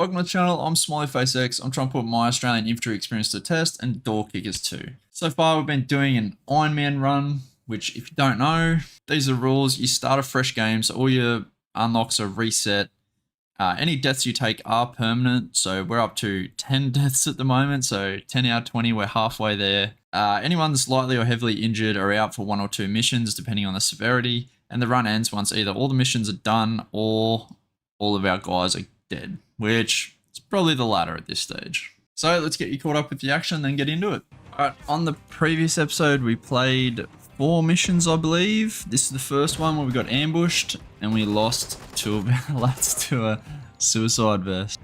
Welcome to the channel, I'm SmileyFaceX. I'm trying to put my Australian infantry experience to the test and door kickers too. So far we've been doing an IRONMAN run, which if you don't know, these are the rules. You start a fresh game, so all your unlocks are reset. Any deaths you take are permanent, so we're up to 10 deaths at the moment, so 10 out of 20, we're halfway there. Anyone that's lightly or heavily injured are out for 1 or 2 missions, depending on the severity, and the run ends once either all the missions are done or all of our guys are dead, which is probably the latter at this stage. So let's get you caught up with the action, then get into it. Alright, on the previous episode, we played 4 missions, I believe. This is the first one where we got ambushed and we lost 2 of our lads to a suicide vest.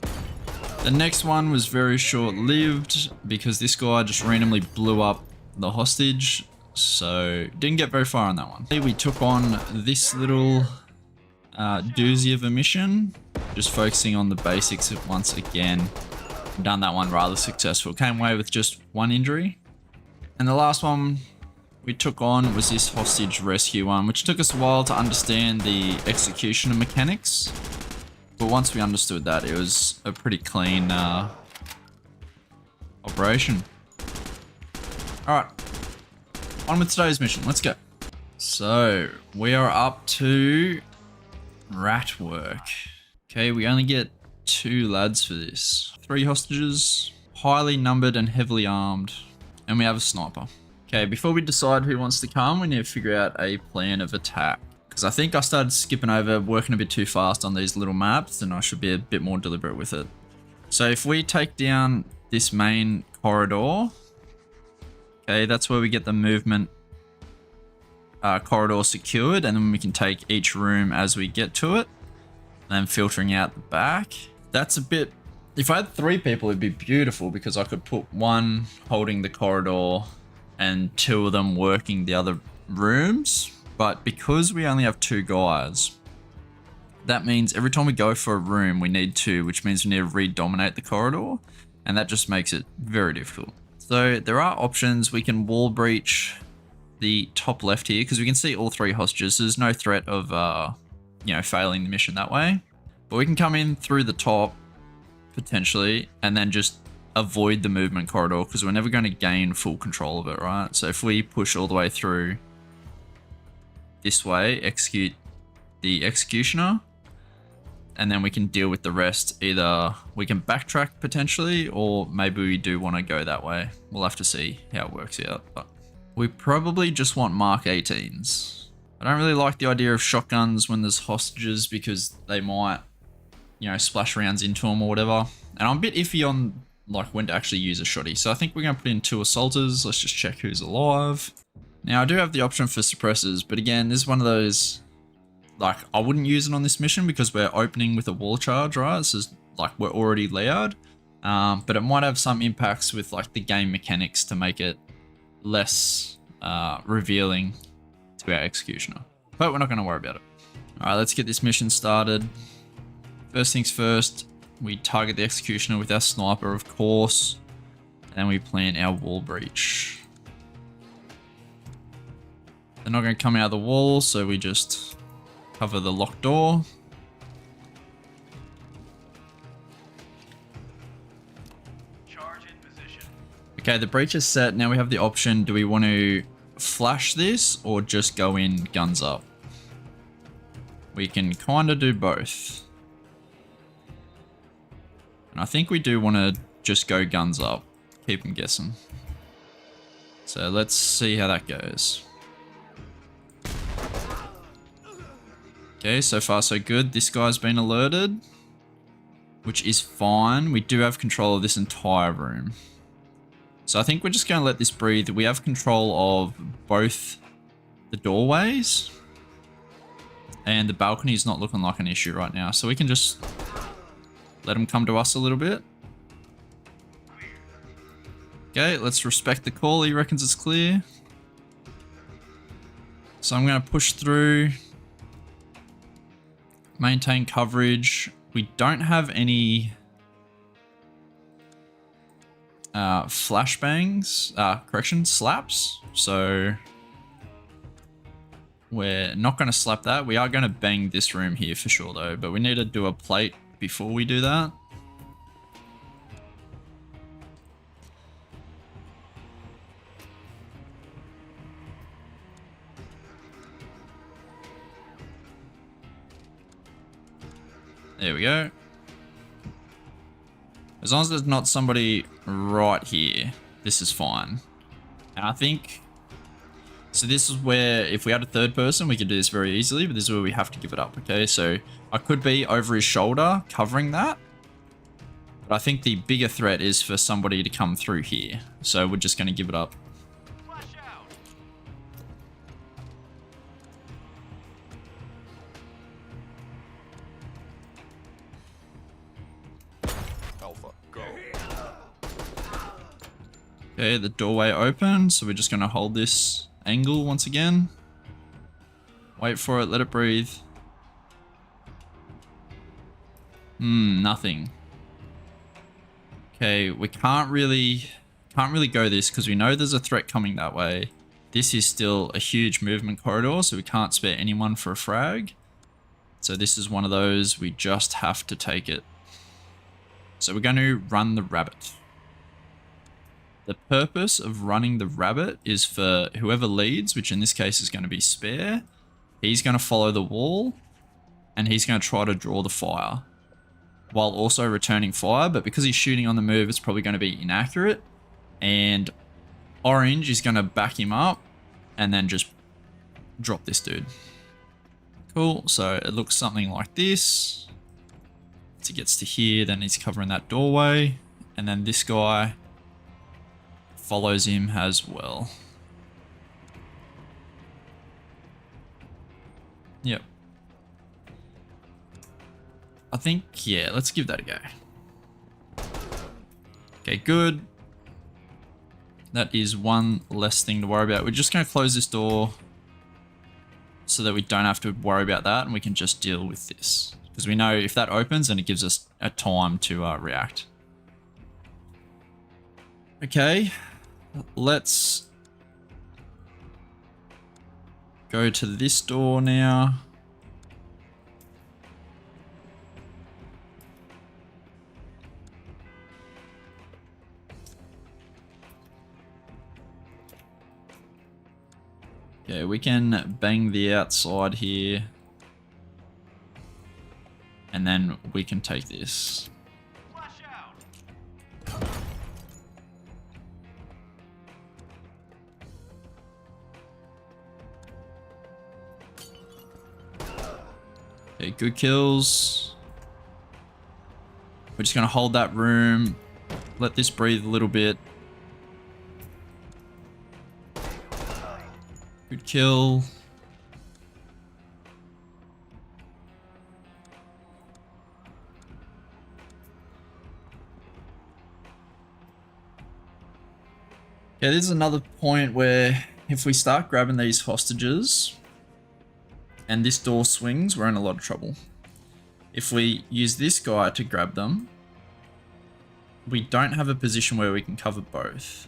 The next one was very short-lived because this guy just randomly blew up the hostage, so didn't get very far on that one. We took on this little doozy of a mission, just focusing on the basics once again. Done that one rather successful. Came away with just 1 injury. And the last one we took on was this hostage rescue one, which took us a while to understand the executioner mechanics. But once we understood that, it was a pretty clean operation. Alright, on with today's mission. Let's go. So, we are up to rat work. Okay, we only get 2 lads for this. 3 hostages, highly numbered and heavily armed. And we have a sniper. Okay, before we decide who wants to come, we need to figure out a plan of attack. Because I think I started skipping over, working a bit too fast on these little maps, and I should be a bit more deliberate with it. So if we take down this main corridor, okay, that's where we get the movement corridor secured, and then we can take each room as we get to it, and then filtering out the back. That's a bit... If I had 3 people, it'd be beautiful because I could put 1 holding the corridor and 2 of them working the other rooms. But because we only have 2 guys, that means every time we go for a room, we need 2, which means we need to re-dominate the corridor. And that just makes it very difficult. So there are options. We can wall breach the top left here because we can see all 3 hostages. So there's no threat of, you know, failing the mission that way. But we can come in through the top, potentially, and then just avoid the movement corridor because we're never going to gain full control of it, right? So if we push all the way through this way, execute the executioner, and then we can deal with the rest. Either we can backtrack potentially, or maybe we do want to go that way. We'll have to see how it works out. But we probably just want Mark 18s. I don't really like the idea of shotguns when there's hostages because they might, you know, splash rounds into them or whatever. And I'm a bit iffy on like when to actually use a shotty. So I think we're going to put in 2 assaulters. Let's just check who's alive. Now I do have the option for suppressors, but again, this is one of those, like, I wouldn't use it on this mission because we're opening with a wall charge, right? This is like, we're already layered. But it might have some impacts with like the game mechanics to make it less revealing to our executioner. But we're not going to worry about it. All right, let's get this mission started. First things first, we target the executioner with our sniper, of course, and then we plan our wall breach. They're not going to come out of the wall, so we just cover the locked door. Charge in position. Okay, the breach is set. Now we have the option, do we want to flash this or just go in guns up? We can kind of do both. And I think we do want to just go guns up. Keep them guessing. So let's see how that goes. Okay, so far so good. This guy's been alerted, which is fine. We do have control of this entire room. So I think we're just going to let this breathe. We have control of both the doorways, and the balcony is not looking like an issue right now. So we can just let him come to us a little bit. Okay, let's respect the call. He reckons it's clear. So I'm going to push through. Maintain coverage. We don't have any flashbangs, slaps. So we're not going to slap that. We are going to bang this room here for sure though, but we need to do a plate before we do that. There we go. As long as there's not somebody right here, this is fine. And I think... So this is where, if we had a third person, we could do this very easily, but this is where we have to give it up, okay? So I could be over his shoulder covering that. But I think the bigger threat is for somebody to come through here. So we're just going to give it up. Flash out. Alpha, go. Okay, the doorway open, so we're just going to hold this angle once again. Wait for it, let it breathe. Nothing. Okay, we can't really go this because we know there's a threat coming that way. This is still a huge movement corridor, so we can't spare anyone for a frag. So this is one of those, we just have to take it. So we're going to run the rabbit. The purpose of running the rabbit is for whoever leads, which in this case is going to be Spare. He's going to follow the wall, and he's going to try to draw the fire, while also returning fire, but because he's shooting on the move, it's probably going to be inaccurate. And Orange is going to back him up, and then just drop this dude. Cool, so it looks something like this. Once he gets to here, then he's covering that doorway, and then this guy follows him as well. Yep. I think, yeah, let's give that a go. Okay, good. That is one less thing to worry about. We're just going to close this door so that we don't have to worry about that, and we can just deal with this. Because we know if that opens, then it gives us a time to react. Okay, let's go to this door now. Okay, we can bang the outside here. And then we can take this. Flash out. Okay, good kills. We're just going to hold that room. Let this breathe a little bit. Good kill. Yeah, this is another point where if we start grabbing these hostages and this door swings, we're in a lot of trouble. If we use this guy to grab them, we don't have a position where we can cover both.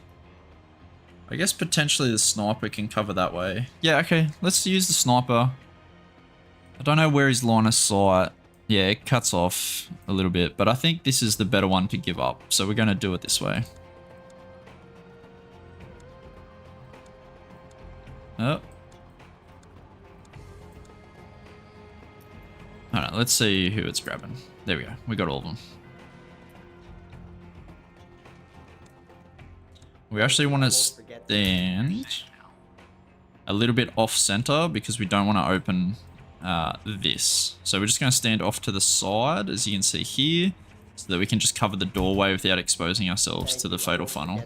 I guess potentially the sniper can cover that way. Yeah, okay, let's use the sniper. I don't know where his line of sight. Yeah, it cuts off a little bit, but I think this is the better one to give up. So we're going to do it this way. Oh. Alright, let's see who it's grabbing. There we go. We got all of them. We actually want to stand a little bit off center because we don't want to open this. So we're just going to stand off to the side, as you can see here, so that we can just cover the doorway without exposing ourselves to the fatal funnel.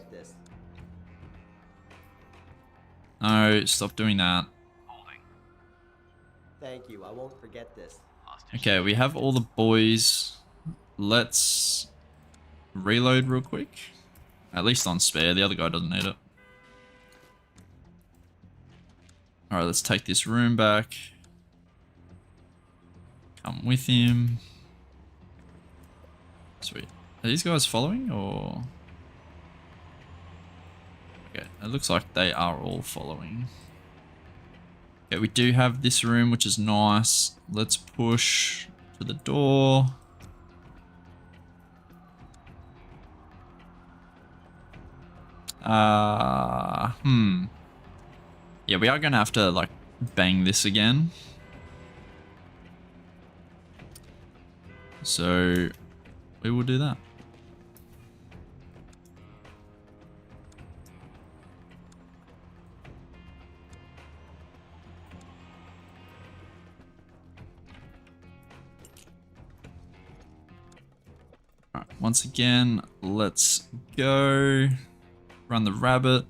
No, stop doing that. Holding. Thank you. I won't forget this. Hostage. Okay, we have all the boys. Let's reload real quick. At least on Spare, the other guy doesn't need it. Alright, let's take this room back. Come with him. Sweet. Are these guys following or... Okay, it looks like they are all following. Okay, we do have this room, which is nice. Let's push to the door. Yeah, we are going to have to, like, bang this again. So we will do that. Alright, once again, let's go run the rabbit.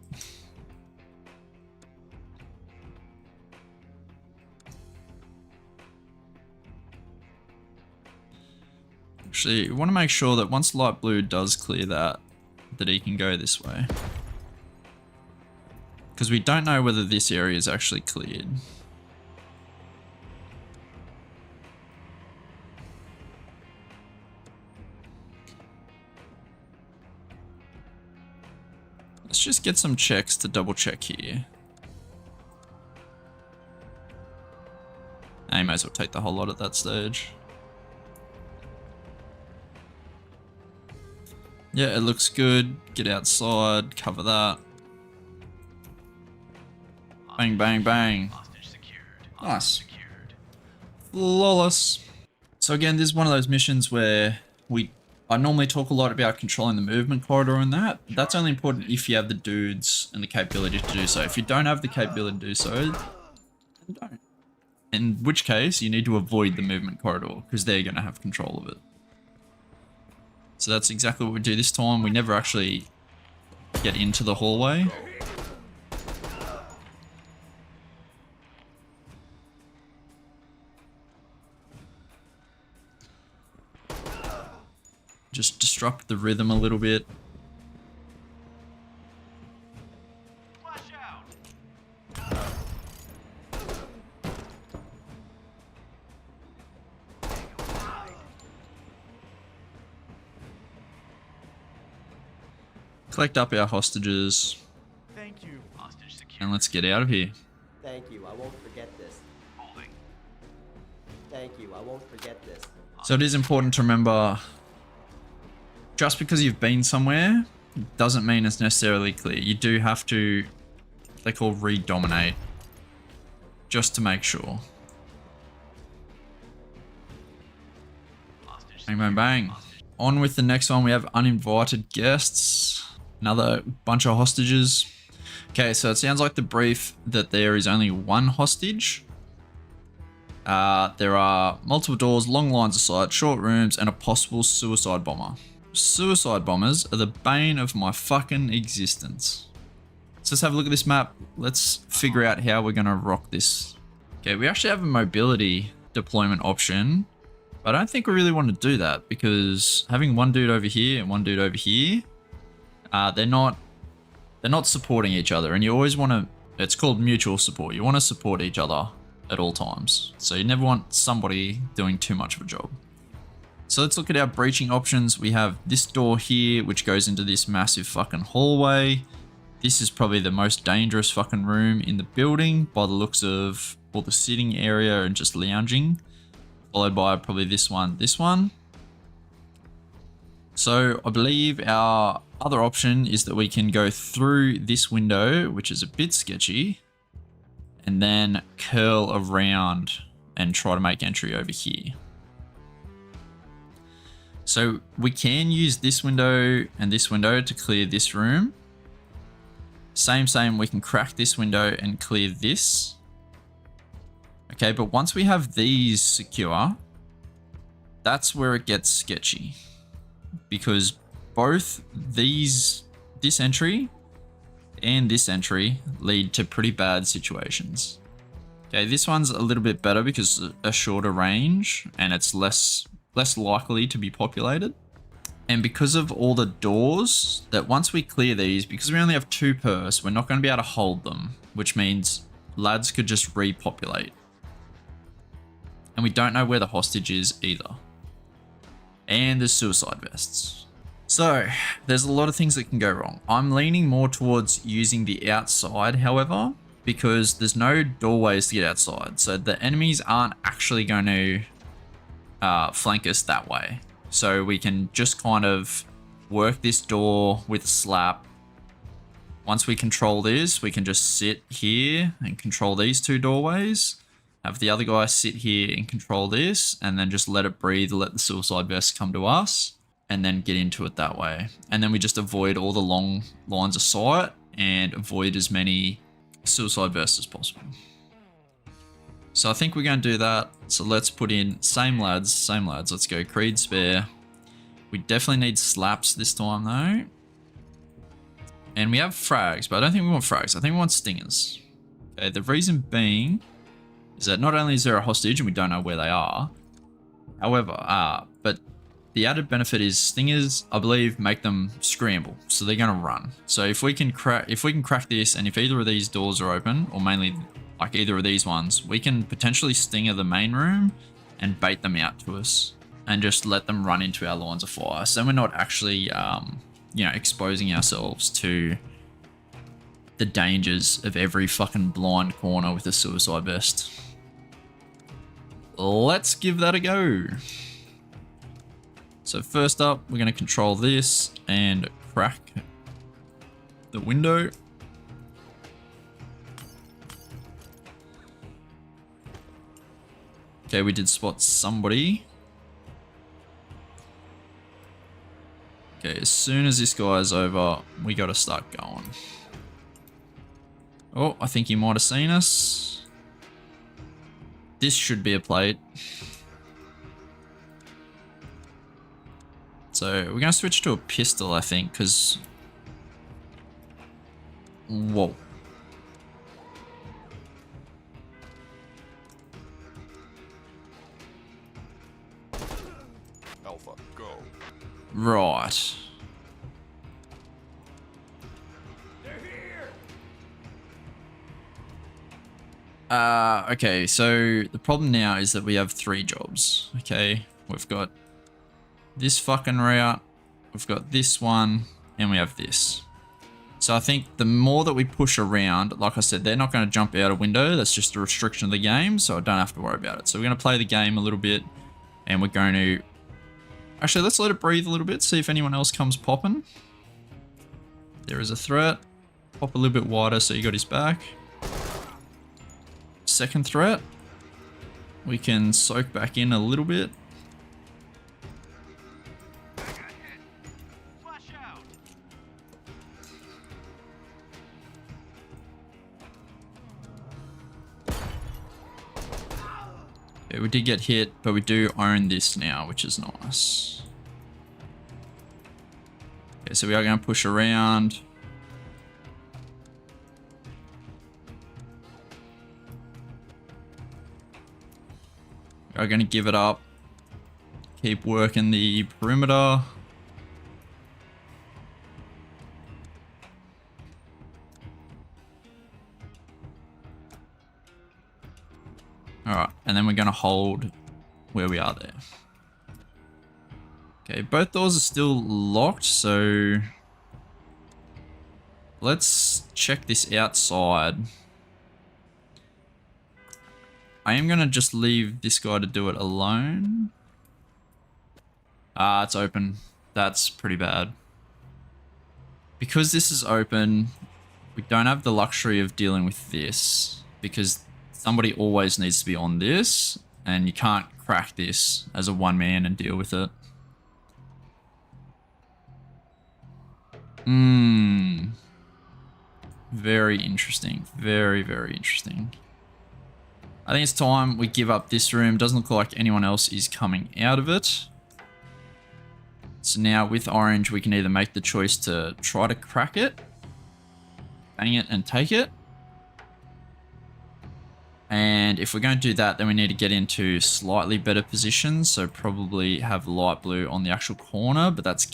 Actually, we want to make sure that once light blue does clear that he can go this way. Because we don't know whether this area is actually cleared. Let's just get some checks to double check here. I might as well take the whole lot at that stage. Yeah, it looks good. Get outside, cover that. Bang, bang, bang. Nice. Flawless. So again, this is one of those missions where I normally talk a lot about controlling the movement corridor and that. That's only important if you have the dudes and the capability to do so. If you don't have the capability to do so, then don't. In which case, you need to avoid the movement corridor because they're going to have control of it. So that's exactly what we do this time. We never actually get into the hallway. Just disrupt the rhythm a little bit. Flash out. Collect up our hostages. Thank you. Hostage secured. And let's get out of here. Thank you. I won't forget this. Holding. Thank you. I won't forget this. So it is important to remember, just because you've been somewhere doesn't mean it's necessarily clear. You do have to, they call redominate, just to make sure. Hostage Bang, bang, bang. On with the next one, we have uninvited guests. Another bunch of hostages. Okay, so it sounds like the brief that there is only one hostage. There are multiple doors, long lines of sight, short rooms, and a possible suicide bomber. Suicide bombers are the bane of my fucking existence. So let's have a look at this map. Let's figure out how we're gonna rock this. Okay, we actually have a mobility deployment option. But I don't think we really want to do that because having one dude over here and one dude over here, they're not supporting each other, and you always want to, it's called mutual support. You want to support each other at all times. So you never want somebody doing too much of a job. So let's look at our breaching options. We have this door here, which goes into this massive fucking hallway. This is probably the most dangerous fucking room in the building by the looks of all the sitting area and just lounging. Followed by probably this one. So I believe our other option is that we can go through this window, which is a bit sketchy, and then curl around and try to make entry over here. So we can use this window and this window to clear this room. Same, we can crack this window and clear this. Okay, but once we have these secure, that's where it gets sketchy. Because both this entry and this entry lead to pretty bad situations. Okay, this one's a little bit better because a shorter range and it's less likely to be populated. And because of all the doors, that once we clear these, because we only have 2 per, so we're not going to be able to hold them, which means lads could just repopulate. And we don't know where the hostage is either. And there's suicide vests. So there's a lot of things that can go wrong. I'm leaning more towards using the outside, however, because there's no doorways to get outside. So the enemies aren't actually going to flank us that way. So we can just kind of work this door with a slap. Once we control this, we can just sit here and control these 2 doorways. Have the other guy sit here and control this, and then just let it breathe, let the suicide vest come to us, and then get into it that way. And then we just avoid all the long lines of sight and avoid as many suicide vests as possible. So I think we're going to do that. So let's put in same lads. Let's go Creed Spare. We definitely need slaps this time though. And we have frags, but I don't think we want frags. I think we want stingers. Okay, the reason being is that not only is there a hostage and we don't know where they are, however, but the added benefit is stingers, I believe, make them scramble, so they're gonna run. So if we can crack this, and if either of these doors are open, or mainly like either of these ones, we can potentially stinger the main room and bait them out to us, and just let them run into our lines of fire. So we're not actually, you know, exposing ourselves to the dangers of every fucking blind corner with a suicide vest. Let's give that a go. So first up, we're going to control this and crack the window. Okay, we did spot somebody. Okay, as soon as this guy's over, we got to start going. Oh, I think he might have seen us. This should be a plate. So we're going to switch to a pistol, I think, because... Whoa. Alpha, go. Right. Okay, so the problem now is that we have 3 jobs. Okay, we've got this fucking route, we've got this one, and we have this. So I think the more that we push around, like I said, they're not going to jump out a window. That's just a restriction of the game, so I don't have to worry about it. So we're going to play the game a little bit, and we're going to... Actually, let's let it breathe a little bit, see if anyone else comes popping. There is a threat. Pop a little bit wider so you got his back. Second threat. We can soak back in a little bit. Flash out. Yeah, we did get hit, but we do own this now, which is nice. Okay, so we are going to push around. We are going to give it up. Keep working the perimeter. Alright, and then we're going to hold where we are there. Okay, both doors are still locked, so let's check this outside. I am going to just leave this guy to do it alone. Ah, it's open. That's pretty bad. Because this is open, we don't have the luxury of dealing with this, because somebody always needs to be on this, and you can't crack this as a one man and deal with it. Very interesting. Very, very interesting. I think it's time we give up this room. Doesn't look like anyone else is coming out of it. So now with orange, we can either make the choice to try to crack it, bang it and take it. And if we're going to do that, then we need to get into slightly better positions. So probably have light blue on the actual corner, but that's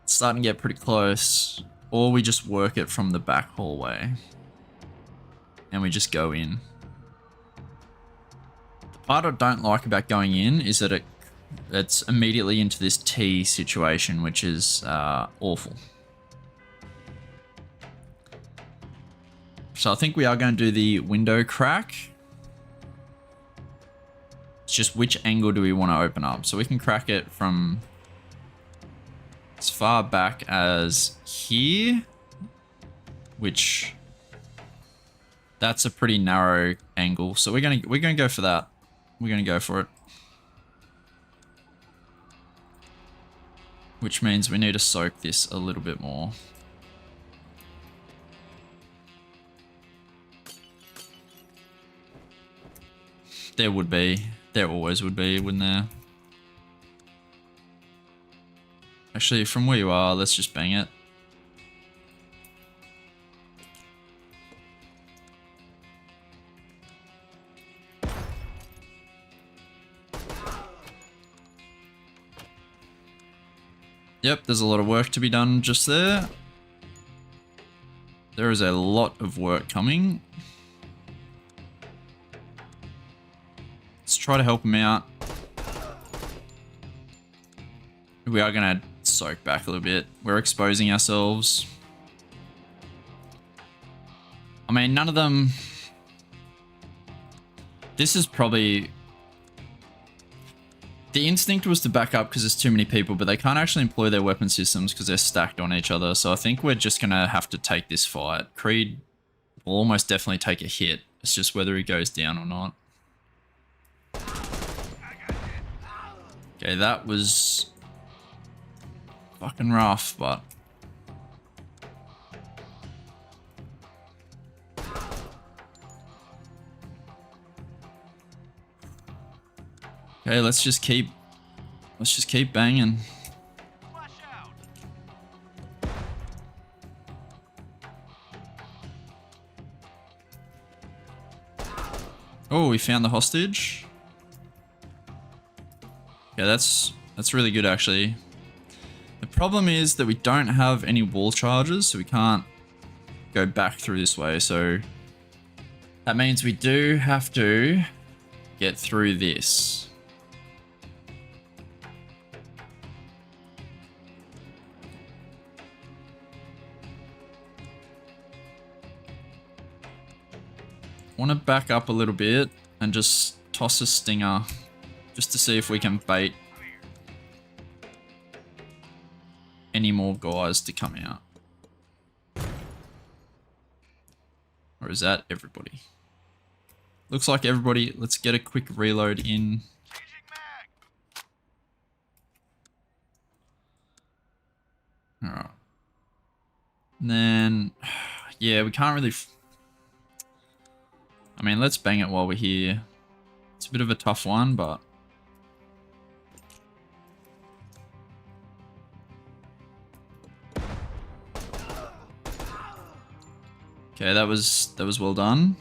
starting to get pretty close. Or we just work it from the back hallway and we just go in. The part I don't like about going in is that it's immediately into this T situation, which is awful. So I think we are going to do the window crack. It's just which angle do we want to open up? So we can crack it from as far back as here, which That's a pretty narrow angle, so we're gonna go for that. We're gonna go for it. Which means we need to soak this a little bit more. There would be. There always would be, wouldn't there? Actually, from where you are, let's just bang it. Yep, there's a lot of work to be done just there. There is a lot of work coming. Let's try to help him out. We are going to soak back a little bit. We're exposing ourselves. I mean, none of them... This is probably... The instinct was to back up because there's too many people, but they can't actually employ their weapon systems because they're stacked on each other. So I think we're just going to have to take this fight. Creed will almost definitely take a hit. It's just whether he goes down or not. Okay, that was fucking rough, but... Okay, let's just keep banging. Flash out. Oh, we found the hostage. Yeah, that's really good actually. The problem is that we don't have any wall charges, so we can't go back through this way. So that means we do have to get through this. Want to back up a little bit and just toss a stinger just to see if we can bait any more guys to come out. Or is that everybody? Looks like everybody. Let's get a quick reload in. Changing mag. Alright. And then, yeah, we can't really... I mean, let's bang it while we're here. It's a bit of a tough one, but... Okay, that was well done.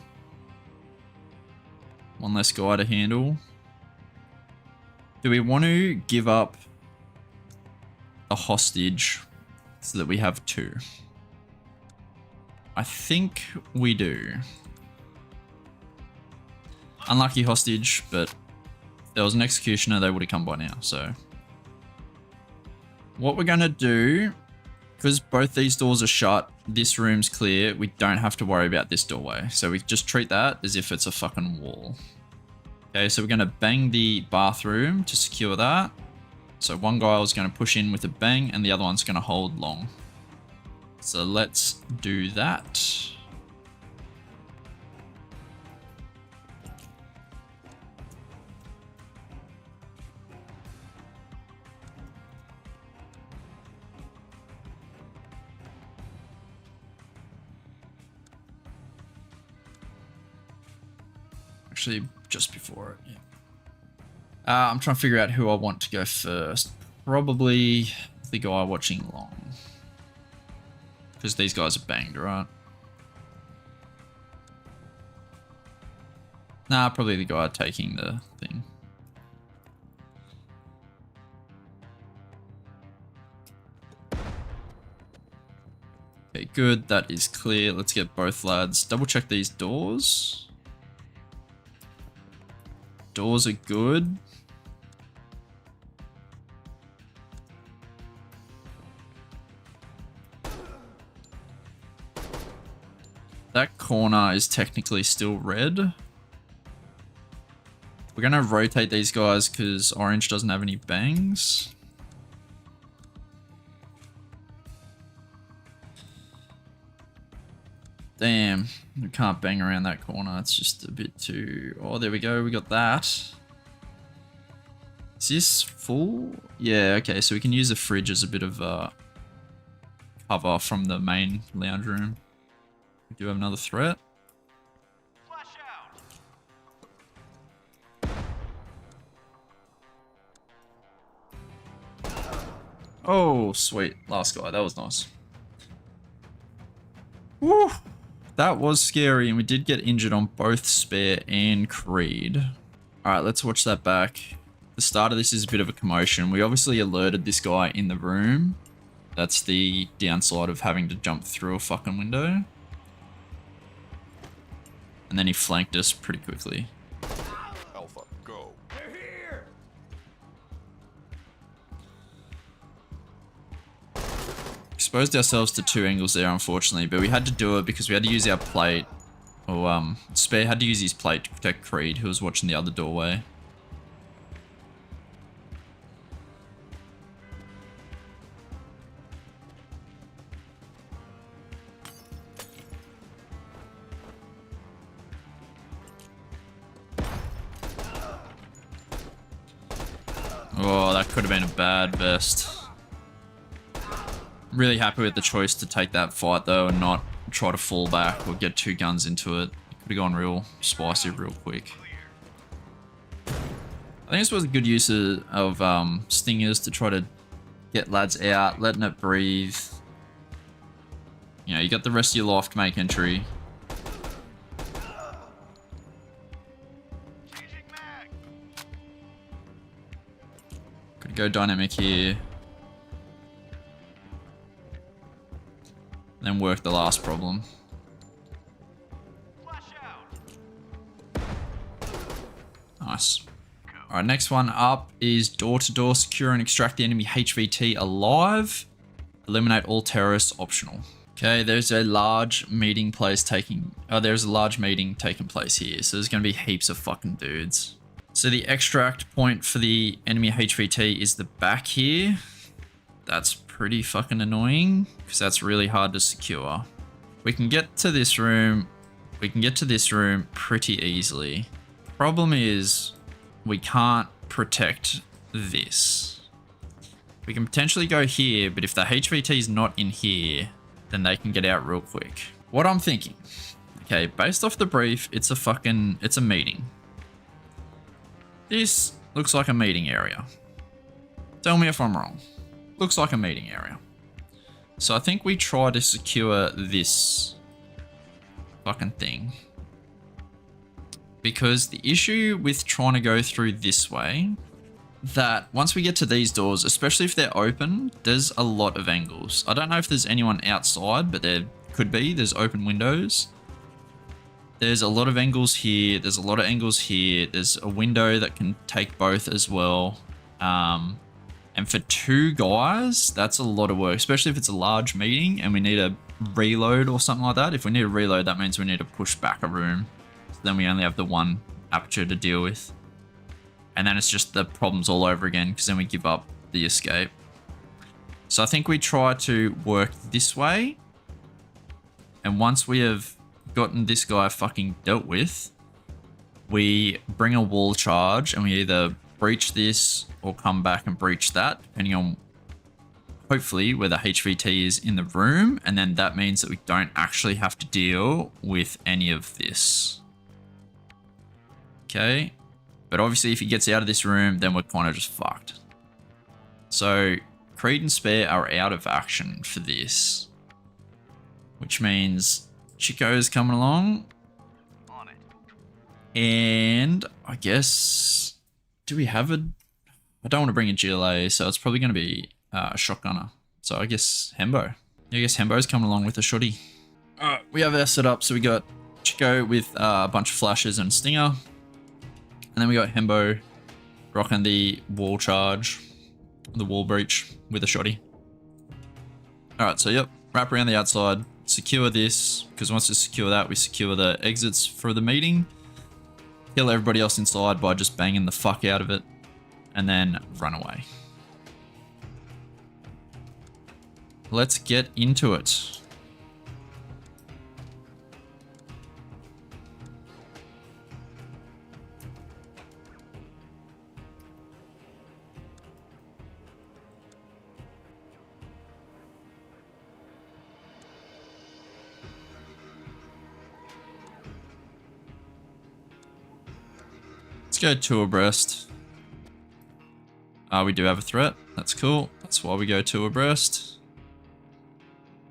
One less guy to handle. Do we want to give up a hostage so that we have two? I think we do. Unlucky hostage, but if there was an executioner, they would have come by now, so. What we're gonna do, because both these doors are shut, this room's clear, we don't have to worry about this doorway. So we just treat that as if it's a fucking wall. Okay, so we're gonna bang the bathroom to secure that. So one guy was gonna push in with a bang and the other one's gonna hold long. So let's do that. Actually, just before it, yeah. I'm trying to figure out who I want to go first. Probably the guy watching long. Because these guys are banged, right? Nah, probably the guy taking the thing. Okay, good. That is clear. Let's get both lads. Double check these doors. Doors are good. That corner is technically still red. We're going to rotate these guys because orange doesn't have any bangs. Damn, we can't bang around that corner. It's just a bit too... Oh, there we go. We got that. Is this full? Yeah, okay. So we can use the fridge as a bit of cover from the main lounge room. We do have another threat. Flash out. Oh, sweet. Last guy. That was nice. Woo! That was scary, and we did get injured on both Spare and Creed. Alright, let's watch that back. The start of this is a bit of a commotion. We obviously alerted this guy in the room. That's the downside of having to jump through a fucking window. And then he flanked us pretty quickly. Alpha, go. Exposed ourselves to 2 angles there, unfortunately, but we had to do it because we had to use our plate. Or, Spare had to use his plate to protect Creed, who was watching the other doorway. Oh, that could have been a bad vest. Really happy with the choice to take that fight though and not try to fall back or get 2 guns into it. Could have gone real spicy real quick. I think this was a good use of stingers to try to get lads out, letting it breathe. You know, you got the rest of your life to make entry. Changing mag. Could go dynamic here. Then work the last problem. Flash out. Nice. Alright, next one up is door-to-door secure and extract the enemy HVT alive. Eliminate all terrorists optional. Okay, there's a large meeting taking place here. So there's gonna be heaps of fucking dudes. So the extract point for the enemy HVT is the back here. That's pretty fucking annoying because that's really hard to secure. We can get to this room. We can get to this room pretty easily. Problem is we can't protect this. We can potentially go here, but if the HVT is not in here, then they can get out real quick. What I'm thinking, okay, based off the brief, it's a meeting. This looks like a meeting area. Tell me if I'm wrong. Looks like a meeting area. So I think we try to secure this fucking thing. Because the issue with trying to go through this way, that once we get to these doors, especially if they're open, there's a lot of angles. I don't know if there's anyone outside, but there could be. There's open windows. There's a lot of angles here. There's a lot of angles here. There's a window that can take both as well. And for 2 guys, that's a lot of work, especially if it's a large meeting and we need a reload or something like that. If we need a reload, that means we need to push back a room. So then we only have the 1 aperture to deal with. And then it's just the problems all over again because then we give up the escape. So I think we try to work this way. And once we have gotten this guy fucking dealt with, we bring a wall charge and we either breach this or come back and breach that, depending on hopefully where the HVT is in the room. And then that means that we don't actually have to deal with any of this. Okay. But obviously if he gets out of this room, then we're kind of just fucked. So Creed and Spare are out of action for this, which means Chico's coming along. On it. And I guess, do we have a... I don't want to bring a GLA, so it's probably going to be a shotgunner. So I guess Hembo. Yeah, I guess Hembo's coming along with a shotty. Alright, we have our setup. So we got Chico with a bunch of flashes and stinger. And then we got Hembo rocking the wall charge, the wall breach with a shotty. Alright, so yep, wrap around the outside, secure this, because once we secure that, we secure the exits for the meeting. Kill everybody else inside by just banging the fuck out of it. And then run away. Let's get into it. go two abreast. We do have a threat. That's cool. That's why we go two abreast.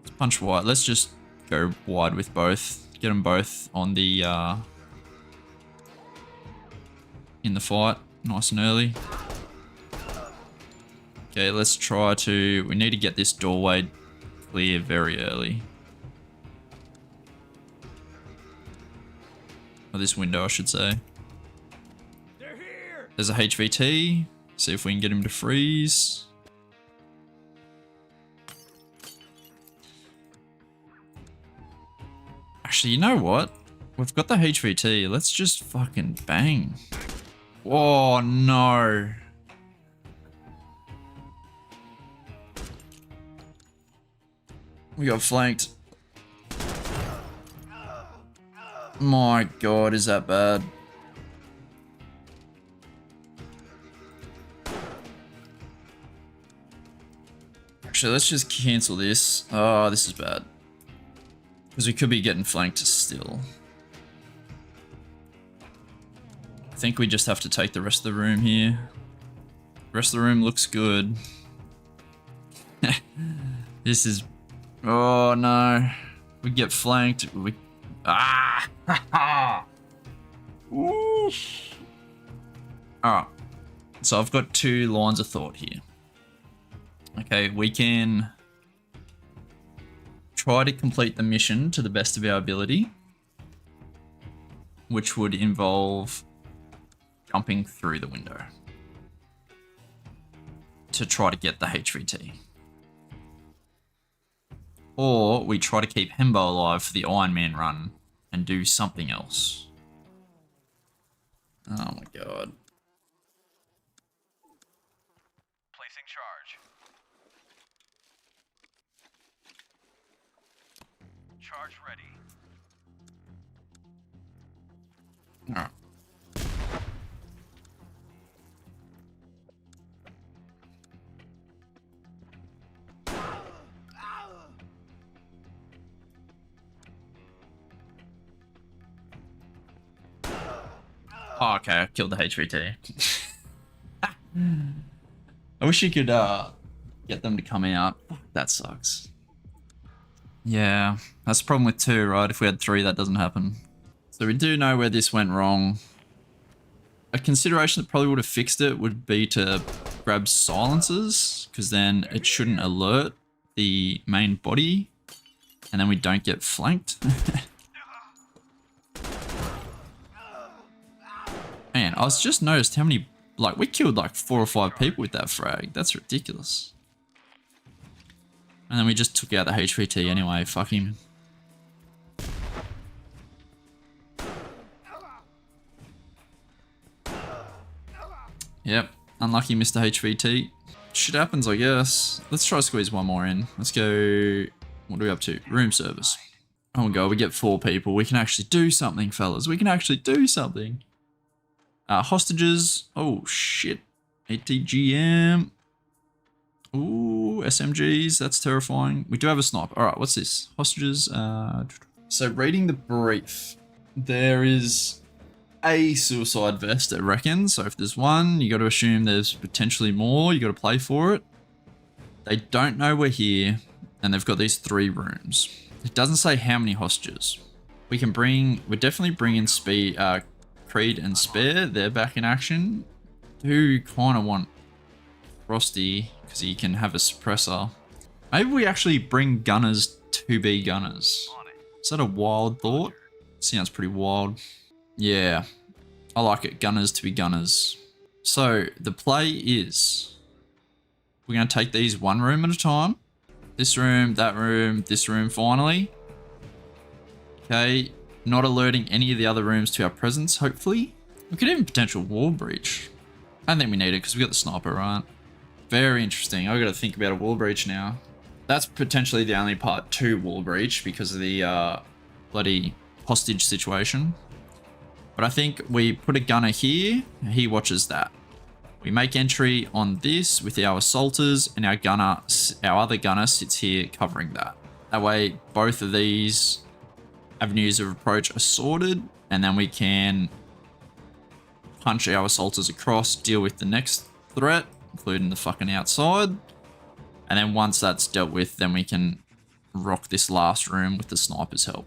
Let's punch wide. Let's just go wide with both. Get them both on the in the fight, nice and early. Okay, let's try to. We need to get this doorway clear very early. Or this window, I should say. They're here. There's a HVT. See if we can get him to freeze. Actually, you know what? We've got the HVT. Let's just fucking bang. Oh, no. We got flanked. My God, is that bad? Actually, let's just cancel this. Oh, this is bad. Because we could be getting flanked still. I think we just have to take the rest of the room here. The rest of the room looks good. This is... Oh, no. We get flanked. We... Ah! Alright. So I've got two lines of thought here. Okay, we can try to complete the mission to the best of our ability, which would involve jumping through the window to try to get the HVT. Or we try to keep Hembo alive for the Iron Man run and do something else. Oh my God. Placing charge. Charge ready. All right. Oh, okay, I killed the HVT. I wish you could get them to come out. That sucks. Yeah, that's the problem with two, right? If we had three, that doesn't happen. So we do know where this went wrong. A consideration that probably would have fixed it would be to grab silencers, because then it shouldn't alert the main body, and then we don't get flanked. Man, I was just noticed how many, like, we killed like 4 or 5 people with that frag. That's ridiculous. And then we just took out the HVT anyway. Fuck him. Yep. Unlucky Mr. HVT. Shit happens, I guess. Let's try to squeeze one more in. Let's go... What are we up to? Room service. Oh my God, we get 4 people. We can actually do something, fellas. We can actually do something. Hostages. Oh, shit. ATGM. Ooh, SMGs. That's terrifying. We do have a sniper. All right, what's this? Hostages. So reading the brief, there is a suicide vest, I reckon. So if there's one, you got to assume there's potentially more. You got to play for it. They don't know we're here, and they've got these 3 rooms. It doesn't say how many hostages. We're definitely bringing speed, Creed and Spare. They're back in action. Do kind of want Frosty, because he can have a suppressor. Maybe we actually bring gunners to be gunners. Is that a wild thought? Sounds pretty wild. Yeah, I like it. Gunners to be gunners. So the play is we're going to take these one room at a time. This room, that room, this room finally. Okay, not alerting any of the other rooms to our presence, hopefully. We could even potential wall breach. I don't think we need it because we got the sniper, right? Very interesting. I've got to think about a wall breach now. That's potentially the only part to wall breach because of the bloody hostage situation. But I think we put a gunner here. He watches that. We make entry on this with our assaulters, and our other gunner sits here covering that. That way, both of these avenues of approach are sorted, and then we can punch our assaulters across, deal with the next threat, including the fucking outside. And then once that's dealt with, then we can rock this last room with the sniper's help.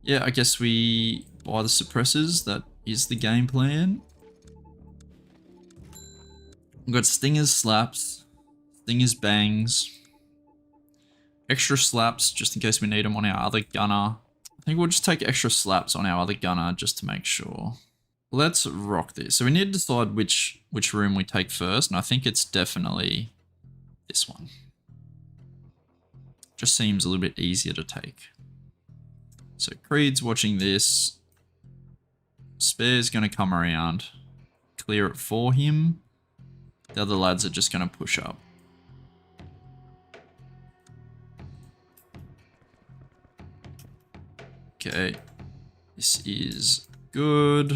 Yeah, I guess we buy the suppressors. That is the game plan. We've got stingers, slaps, stingers, bangs, extra slaps just in case we need them on our other gunner. I think we'll just take extra slaps on our other gunner just to make sure. Let's rock this. So we need to decide which room we take first, and I think it's definitely this one. Just seems a little bit easier to take. So Creed's watching this. Spare's going to come around, clear it for him. The other lads are just going to push up. Okay, this is good.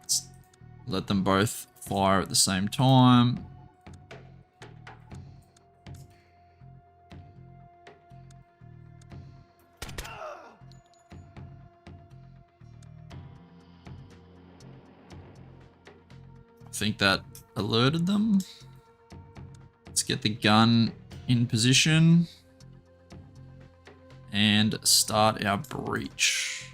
Let's let them both fire at the same time. I think that alerted them. Let's get the gun in position and start our breach.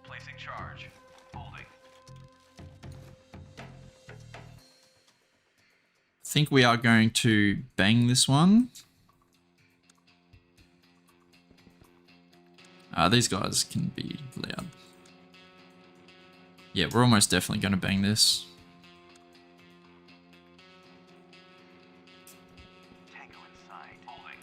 Placing charge. Holding. I think we are going to bang this one. These guys can be loud. Yeah, we're almost definitely going to bang this. Tango inside. Holding.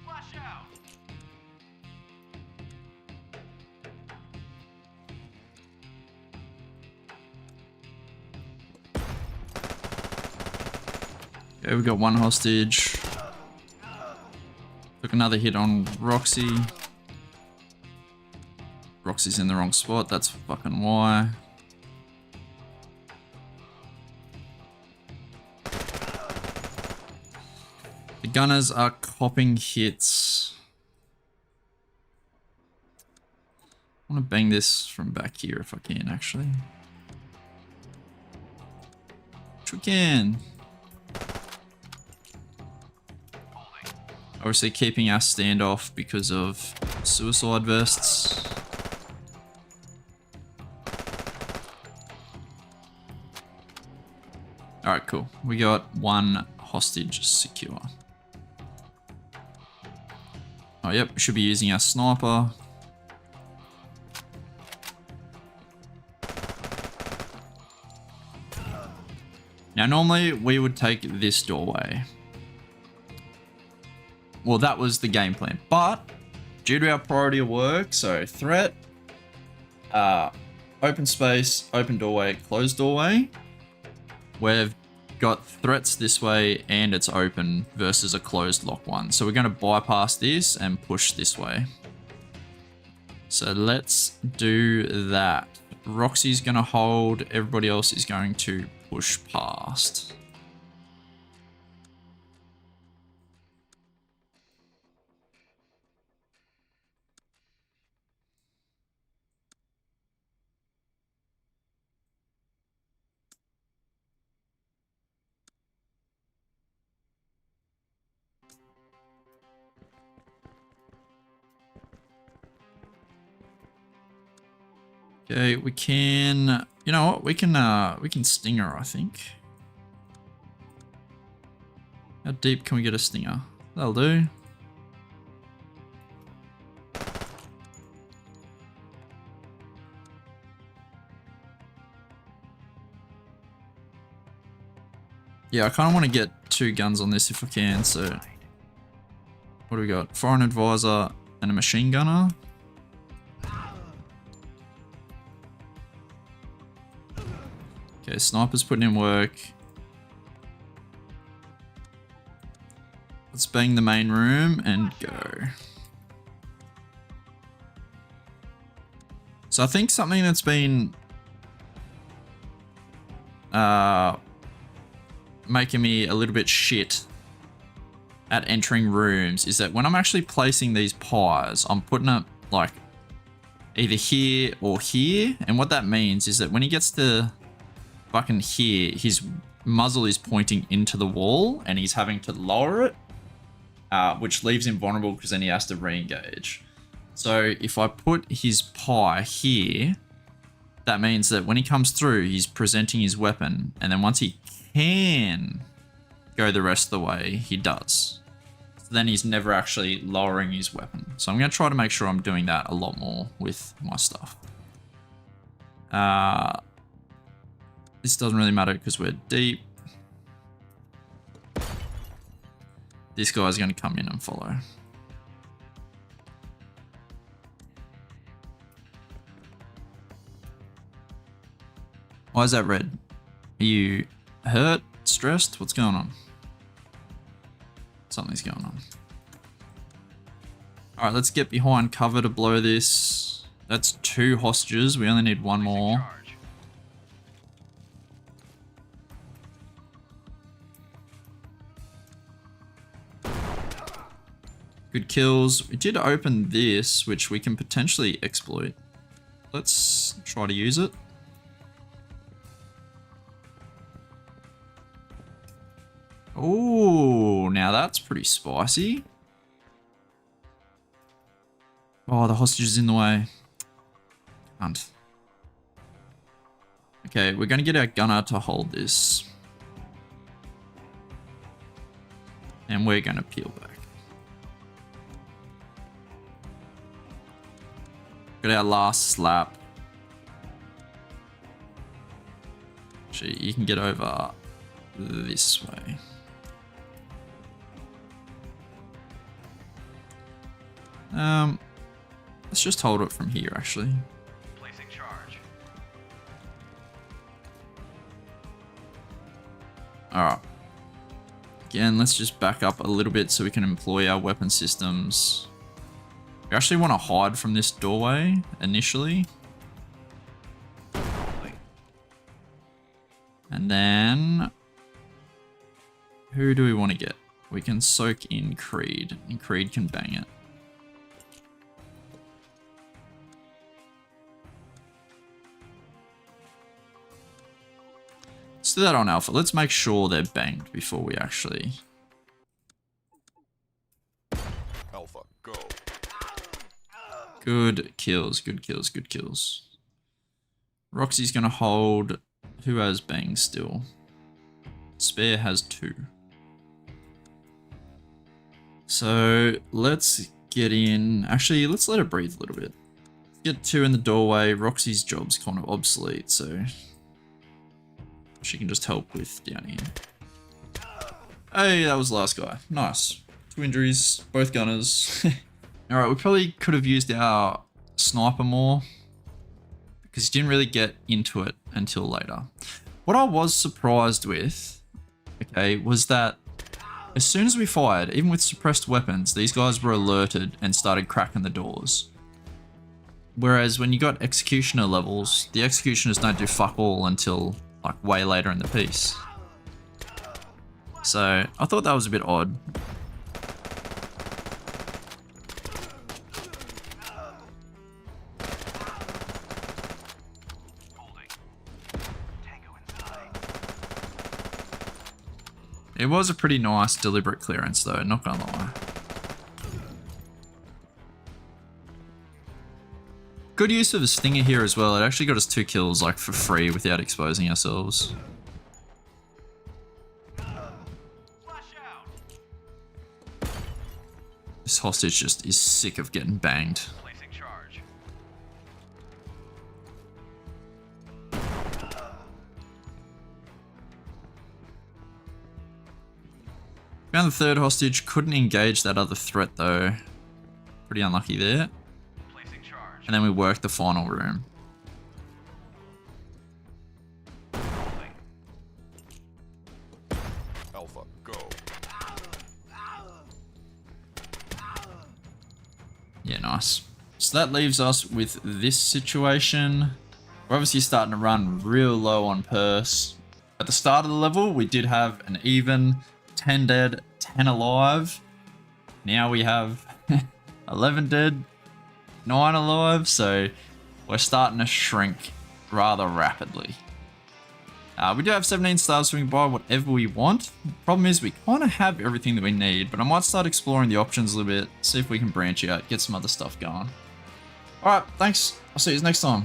Flash out. Okay, we got one hostage. Took another hit on Roxy. Roxy's in the wrong spot, that's fucking why. The gunners are copping hits. I want to bang this from back here if I can, actually. Which we can. Obviously keeping our standoff because of suicide vests. Alright, cool. We got one hostage secure. Oh, yep, we should be using our sniper. Now, normally we would take this doorway. Well, that was the game plan, but due to our priority of work, so threat, open space, open doorway, closed doorway, we've got threats this way and it's open versus a closed lock one. So we're going to bypass this and push this way. So let's do that. Roxy's going to hold, everybody else is going to push past. Okay, we can, you know what, we can stinger, I think. How deep can we get a stinger? That'll do. Yeah, I kind of want to get 2 guns on this if I can, so... What do we got? Foreign advisor and a machine gunner. Okay, sniper's putting in work. Let's bang the main room and go. So I think something that's been making me a little bit shit at entering rooms is that when I'm actually placing these pies, I'm putting it like either here or here. And what that means is that when he gets to fucking here, his muzzle is pointing into the wall and he's having to lower it, which leaves him vulnerable because then he has to re-engage. So if I put his pie here, that means that when he comes through, he's presenting his weapon. And then once he can go the rest of the way, he does. So then he's never actually lowering his weapon. So I'm going to try to make sure I'm doing that a lot more with my stuff. This doesn't really matter because we're deep. This guy's going to come in and follow. Why is that red? Are you hurt? Stressed? What's going on? Something's going on. Alright, let's get behind cover to blow this. That's 2 hostages. We only need 1 more. Good kills. We did open this, which we can potentially exploit. Let's try to use it. Oh, now that's pretty spicy. Oh, the hostage is in the way. Can't. Okay, we're going to get our gunner to hold this. And we're going to peel back. Got our last slap. Actually, you can get over this way. Let's just hold it from here, actually. Placing charge. Alright. Again, let's just back up a little bit so we can employ our weapon systems. We actually want to hide from this doorway initially. And then... who do we want to get? We can soak in Creed, and Creed can bang it. Let's do that on Alpha. Let's make sure they're banged before we actually... Alpha, go. Good kills, good kills, good kills. Roxy's going to hold... who has bang still? Spare has 2. So let's get in. Actually, let's let her breathe a little bit. Get 2 in the doorway. Roxy's job's kind of obsolete, so she can just help with down here. Hey, that was the last guy. Nice. 2 injuries, both gunners. Alright, we probably could have used our sniper more because he didn't really get into it until later. What I was surprised with, okay, was that as soon as we fired, even with suppressed weapons, these guys were alerted and started cracking the doors. Whereas when you got executioner levels, the executioners don't do fuck all until like way later in the piece. So I thought that was a bit odd. It was a pretty nice deliberate clearance though, not gonna lie. Good use of a stinger here as well. It actually got us 2 kills like for free without exposing ourselves. This hostage just is sick of getting banged. Placing charge. Found the third hostage. Couldn't engage that other threat though. Pretty unlucky there. Placing charge. And then we worked the final room. Holding. Alpha, go. Yeah, nice. So that leaves us with this situation. We're obviously starting to run real low on purse. At the start of the level, we did have an even 10 dead, 10 alive. Now we have 11 dead, 9 alive. So we're starting to shrink rather rapidly. We do have 17 stars, so we can buy whatever we want. Problem is, we kind of have everything that we need, but I might start exploring the options a little bit, see if we can branch out, get some other stuff going. Alright, thanks. I'll see you next time.